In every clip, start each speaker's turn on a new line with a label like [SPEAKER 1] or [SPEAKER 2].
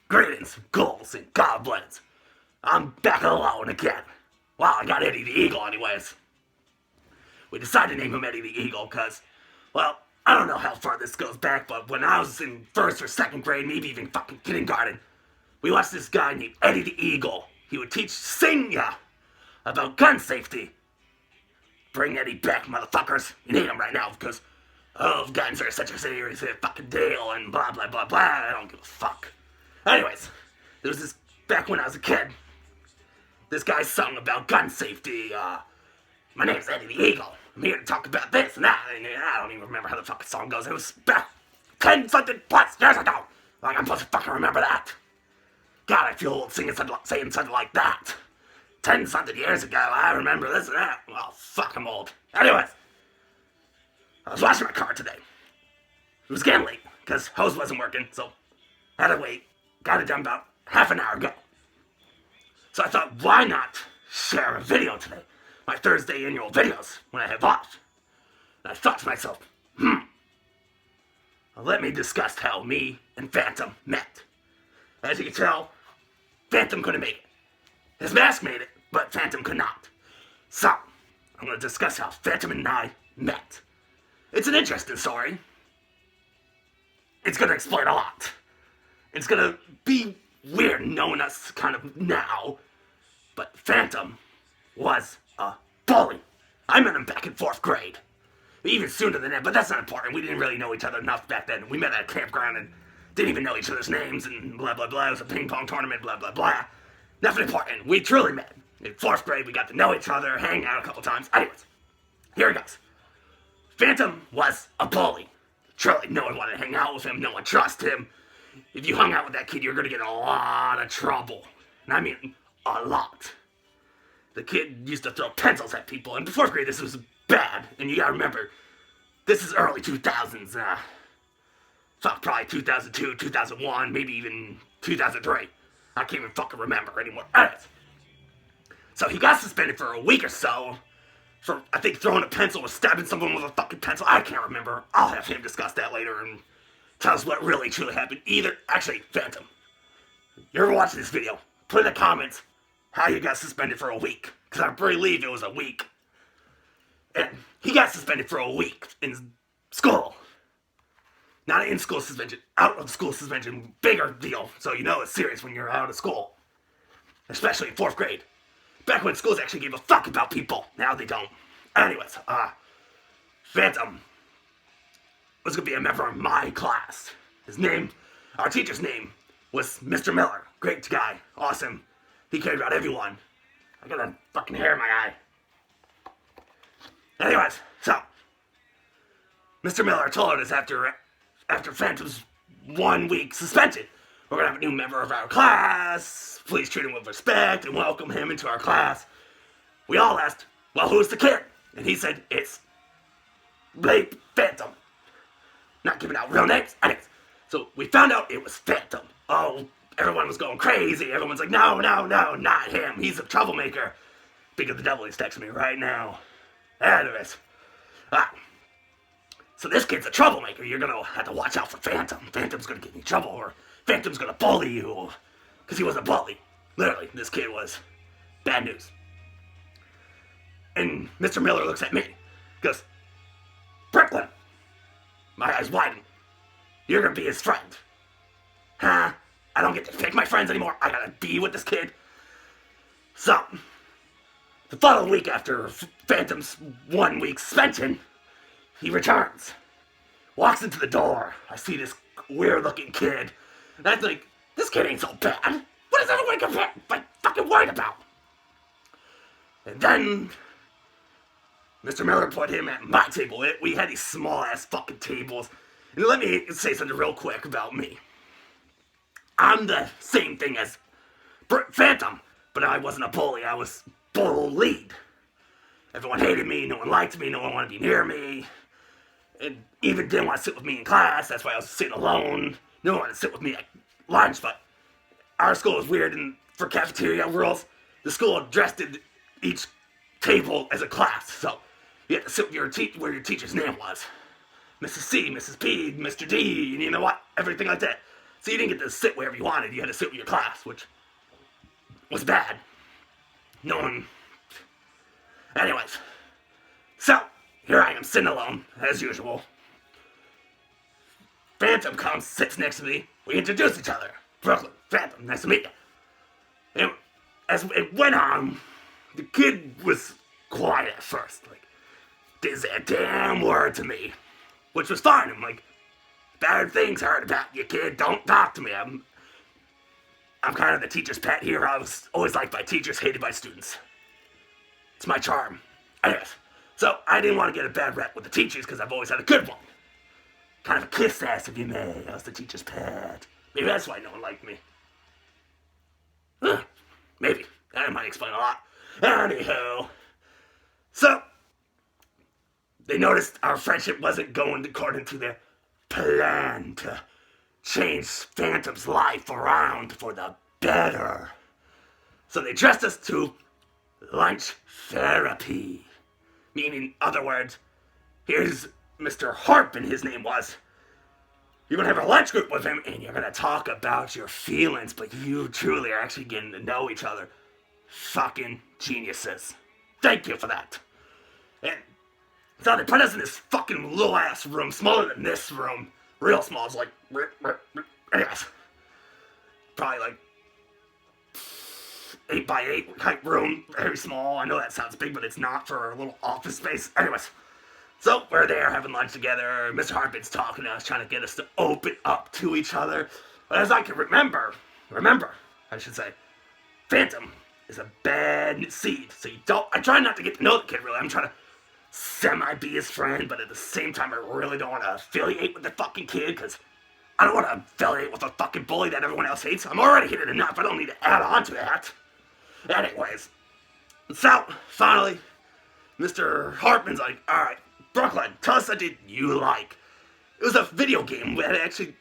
[SPEAKER 1] Greetings, ghouls and goblins. I'm back alone again. Well, I got Eddie the Eagle anyways. We decided to name him Eddie the Eagle because, well, I don't know how far this goes back, but when I was in first or second grade, maybe even fucking kindergarten, we watched this guy named Eddie the Eagle. He would teach Senior about gun safety. Bring Eddie back, motherfuckers. You need him right now because, oh, guns are such a serious fucking deal and blah, blah, blah, blah. I don't give a fuck. Anyways, there was this, back when I was a kid, this guy sung about gun safety. My name's Eddie the Eagle. I'm here to talk about this and that. And I don't even remember how the fucking song goes. It was back 10 something plus years ago. Like I'm supposed to fucking remember that. God, I feel old saying something like that. 10 something years ago, I remember this and that. Well, fuck, I'm old. Anyways, I was washing my car today. It was getting late, because hose wasn't working, so I had to wait. Got it done about half an hour ago. So I thought, why not share a video today? My Thursday annual videos, when I have off. And I thought to myself, let me discuss how me and Phantom met. As you can tell, Phantom couldn't make it. His mask made it, but Phantom could not. So, I'm going to discuss how Phantom and I met. It's an interesting story. It's going to explain a lot. It's going to be weird knowing us kind of now, but Phantom was a bully. I met him back in 4th grade. Even sooner than that, but that's not important. We didn't really know each other enough back then. We met at a campground and didn't even know each other's names and blah, blah, blah. It was a ping pong tournament, blah, blah, blah. Nothing important. We truly met. In 4th grade, we got to know each other, hang out a couple times. Anyways, here it goes. Phantom was a bully. Truly, no one wanted to hang out with him. No one trusted him. If you hung out with that kid, you're going to get in a lot of trouble. And I mean, a lot. The kid used to throw pencils at people. And in 4th grade, this was bad. And you got to remember, this is early 2000s. Probably 2002, 2001, maybe even 2003. I can't even fucking remember anymore. Anyways. So he got suspended for a week or so for, I think, throwing a pencil or stabbing someone with a fucking pencil. I can't remember. I'll have him discuss that later and tell us what really truly happened. Actually, Phantom, you ever watch this video? Put in the comments how you got suspended for a week. Because I believe it was a week. And he got suspended for a week in school. Not an in-school suspension, out-of-school suspension. Bigger deal. So you know it's serious when you're out of school. Especially in 4th grade. Back when schools actually gave a fuck about people. Now they don't. Anyways, Phantom was going to be a member of my class. Our teacher's name was Mr. Miller. Great guy. Awesome. He cared about everyone. I got a fucking hair in my eye. Anyways, so Mr. Miller told us after Phantom's 1 week suspension, we're going to have a new member of our class. Please treat him with respect and welcome him into our class. We all asked, well, who's the kid? And he said, it's Blake Phantom. Not giving out real names. Anyways, so we found out it was Phantom. Oh, everyone was going crazy. Everyone's like, no, not him. He's a troublemaker. Speak of the devil, he's texting me right now. Anyways, so this kid's a troublemaker. You're going to have to watch out for Phantom. Phantom's going to get you in trouble, or Phantom's going to bully you. Because he was a bully. Literally, this kid was bad news. And Mr. Miller looks at me. Goes, Brooklyn. My eyes widen. You're going to be his friend. Huh? I don't get to pick my friends anymore. I got to be with this kid. So, the following week after Phantom's 1 week suspension, he returns. Walks into the door. I see this weird looking kid. And I think, this kid ain't so bad. What is everyone fucking worried about? And then Mr. Miller put him at my table. We had these small ass fucking tables. And let me say something real quick about me. I'm the same thing as Phantom, but I wasn't a bully. I was bullied. Everyone hated me. No one liked me. No one wanted to be near me. And even didn't want to sit with me in class. That's why I was sitting alone. No one wanted to sit with me at lunch, but our school was weird, and for cafeteria rules, the school addressed each table as a class, so you had to sit with where your teacher's name was. Mrs. C, Mrs. P, Mr. D, and you know what? Everything like that. So you didn't get to sit wherever you wanted. You had to sit with your class, which was bad. No one. Anyways, so here I am sitting alone as usual. Phantom comes, sits next to me. We introduce each other. Brooklyn, Phantom, nice to meet you. And as it went on, the kid was quiet at first. Like, didn't say a damn word to me, which was fine. I'm like, bad things heard about you, kid. Don't talk to me. I'm kind of the teacher's pet here. I was always liked by teachers, hated by students. It's my charm. Anyways, so I didn't want to get a bad rep with the teachers because I've always had a good one. Kind of a kiss ass, if you may. I was the teacher's pet. Maybe that's why no one liked me. Maybe. That might explain a lot. Anywho. So, they noticed our friendship wasn't going according to their plan to change Phantom's life around for the better. So they dressed us to lunch therapy. Meaning, in other words, here's Mr. Harpin, his name was. You're gonna have a lunch group with him and you're gonna talk about your feelings, but you truly are actually getting to know each other. Fucking geniuses. Thank you for that. And so they put us in this fucking little ass room, smaller than this room. Real small, it's like, anyways. Probably like 8x8 type room, very small. I know that sounds big, but it's not for a little office space. Anyways. So, we're there having lunch together. Mr. Harpin's talking to us, trying to get us to open up to each other. But as I can remember, I should say, Phantom is a bad seed. So I try not to get to know the kid really. I'm trying to semi-be his friend, but at the same time, I really don't want to affiliate with the fucking kid, because I don't want to affiliate with a fucking bully that everyone else hates. I'm already hated enough. I don't need to add on to that. Anyways. So, finally, Mr. Hartman's like, alright, Brooklyn, tell us what did you like. It was a video game that actually,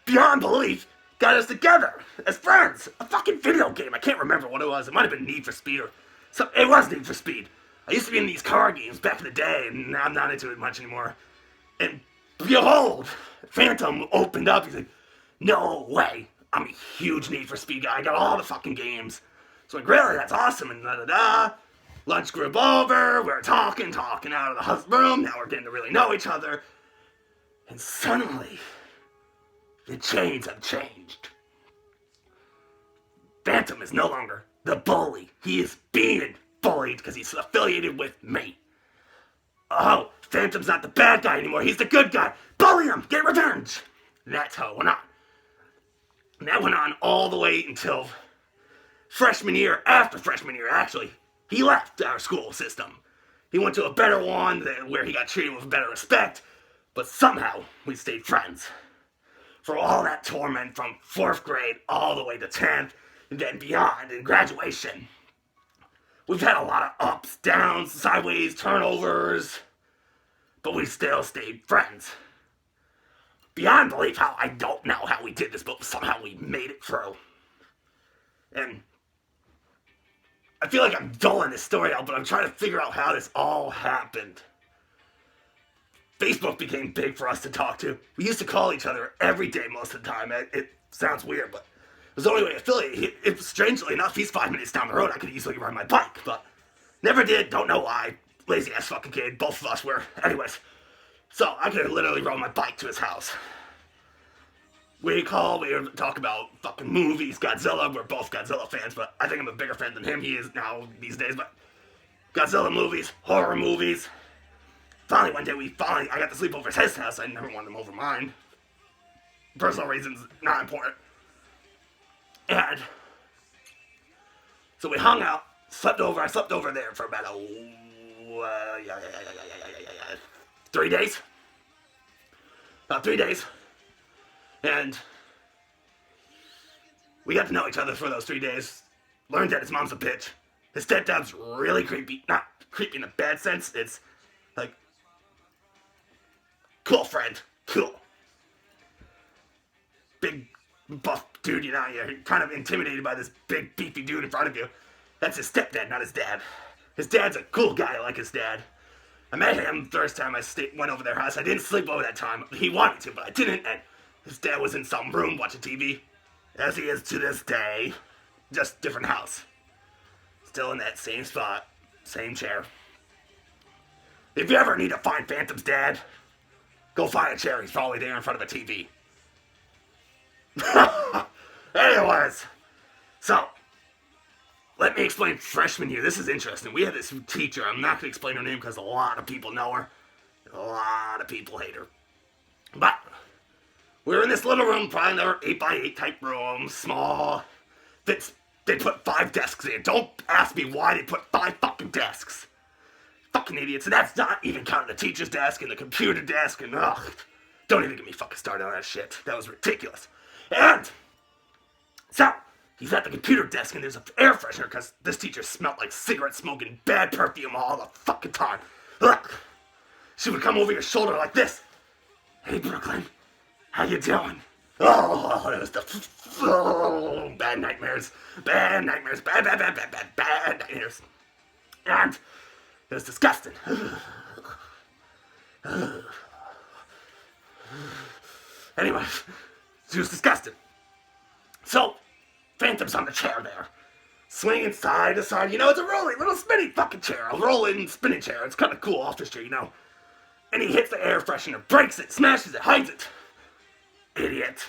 [SPEAKER 1] beyond belief, got us together as friends. A fucking video game. I can't remember what it was. It might have been Need for Speed or something. It was Need for Speed. I used to be in these car games back in the day, and I'm not into it much anymore. And behold, Phantom opened up. He's like, no way. I'm a huge Need for Speed guy. I got all the fucking games. So I'm like, really? That's awesome. And da-da-da. Lunch group over, we're talking out of the room, now we're getting to really know each other. And suddenly, the chains have changed. Phantom is no longer the bully. He is being bullied because he's affiliated with me. Oh, Phantom's not the bad guy anymore, he's the good guy. Bully him, get revenge. And that's how it went on. And that went on all the way until freshman year, after freshman year actually. He left our school system. He went to a better one where he got treated with better respect, but somehow we stayed friends. For all that torment from 4th grade all the way to 10th, and then beyond in graduation. We've had a lot of ups, downs, sideways, turnovers, but we still stayed friends. Beyond belief how I don't know how we did this, but somehow we made it through. And I feel like I'm dulling this story out, but I'm trying to figure out how this all happened. Facebook became big for us to talk to. We used to call each other every day most of the time. It sounds weird, but it was the only way to affiliate. It strangely enough, he's 5 minutes down the road. I could easily ride my bike, but never did. Don't know why. Lazy ass fucking kid. Both of us were. Anyways, so I could literally ride my bike to his house. We would talk about fucking movies, Godzilla. We're both Godzilla fans, but I think I'm a bigger fan than him. He is now these days, but Godzilla movies, horror movies. Finally, one day I got to sleep over his house. I never wanted him over mine. Personal reasons, not important. And so we hung out, slept over. I slept over there for about 3 days. About 3 days. And we got to know each other for those 3 days. Learned that his mom's a bitch. His stepdad's really creepy. Not creepy in a bad sense. It's like, cool friend. Cool. Big buff dude, you're kind of intimidated by this big beefy dude in front of you. That's his stepdad, not his dad. His dad's a cool guy, I like his dad. I met him the first time I went over their house. I didn't sleep over that time. He wanted to, but I didn't, and His dad was in some room watching TV, as he is to this day, just different house. Still in that same spot, same chair. If you ever need to find Phantom's dad, go find a chair. He's probably there in front of a TV. Anyways, so let me explain freshman year. This is interesting. We had this teacher. I'm not going to explain her name because a lot of people know her. A lot of people hate her. But we were in this little room, probably another 8x8 type room, small. They put 5 desks in. Don't ask me why they put 5 fucking desks. Fucking idiots. And that's not even counting the teacher's desk and the computer desk and ugh. Don't even get me fucking started on that shit. That was ridiculous. And so he's at the computer desk and there's an air freshener because this teacher smelled like cigarette smoke and bad perfume all the fucking time. Ugh. She would come over your shoulder like this. Hey, Brooklyn, how you doing? Oh, it was the bad nightmares. Bad nightmares. Bad nightmares. And it was disgusting. Anyway, she was disgusting. So, Phantom's on the chair there, swinging side to side. You know, it's a rolling, little spinning fucking chair. A rolling, spinning chair. It's kind of cool off the street, you know. And he hits the air freshener, breaks it, smashes it, hides it. Idiot.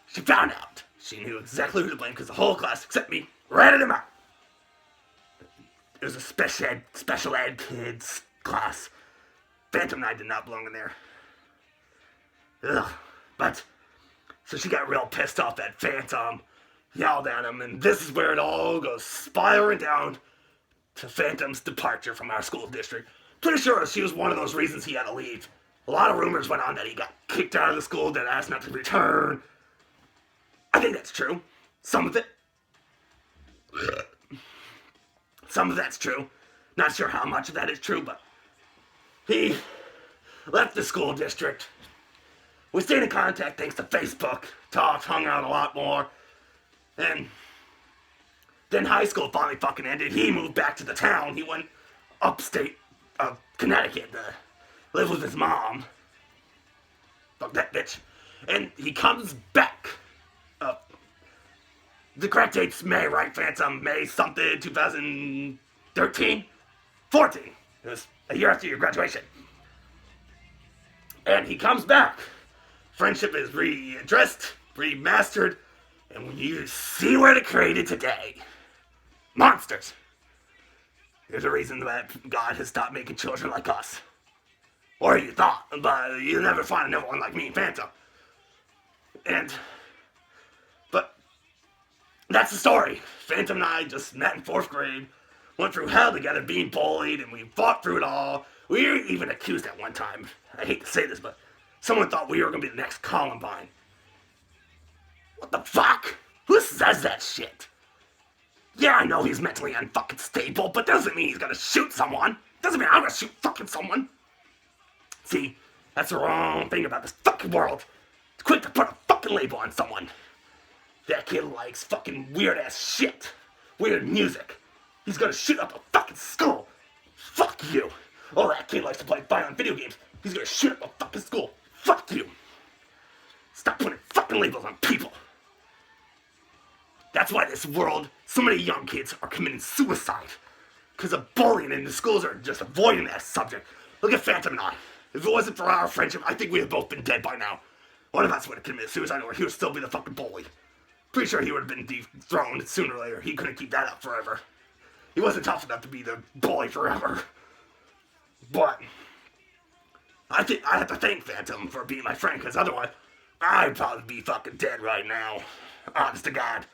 [SPEAKER 1] She found out. She knew exactly who to blame because the whole class, except me, ratted him out. It was a special ed kids class. Phantom and I did not belong in there. Ugh. But, so she got real pissed off at Phantom, yelled at him, and this is where it all goes spiraling down to Phantom's departure from our school district. Pretty sure she was one of those reasons he had to leave. A lot of rumors went on that he got kicked out of the school, that asked not to return. I think that's true. Some of it. Some of that's true. Not sure how much of that is true, but he left the school district. We stayed in contact thanks to Facebook. Talked, hung out a lot more. And then high school finally fucking ended. He moved back to the town. He went upstate of Connecticut to live with his mom. Fuck that bitch. And he comes back. The correct date's May, right, Phantom? May something, 2013? 14. It was a year after your graduation. And he comes back. Friendship is readdressed, remastered, and when you see what it created today, monsters. There's a reason that God has stopped making children like us. Or you thought, but you'll never find another one like me and Phantom. But that's the story. Phantom and I just met in 4th grade, went through hell together being bullied, and we fought through it all. We were even accused at one time. I hate to say this, but someone thought we were going to be the next Columbine. What the fuck? Who says that shit? Yeah, I know he's mentally unfucking stable, but doesn't mean he's gonna shoot someone. Doesn't mean I'm gonna shoot fucking someone. See, that's the wrong thing about this fucking world. It's quick to put a fucking label on someone. That kid likes fucking weird ass shit. Weird music. He's gonna shoot up a fucking school. Fuck you. Oh, that kid likes to play violent video games. He's gonna shoot up a fucking school. Fuck you. Stop putting fucking labels on people. That's why this world, so many young kids are committing suicide. Because of bullying and the schools are just avoiding that subject. Look at Phantom and I. If it wasn't for our friendship, I think we would have both been dead by now. One of us would have committed suicide or he would still be the fucking bully. Pretty sure he would have been dethroned sooner or later. He couldn't keep that up forever. He wasn't tough enough to be the bully forever. But I think I have to thank Phantom for being my friend, because otherwise I'd probably be fucking dead right now. Honest to God.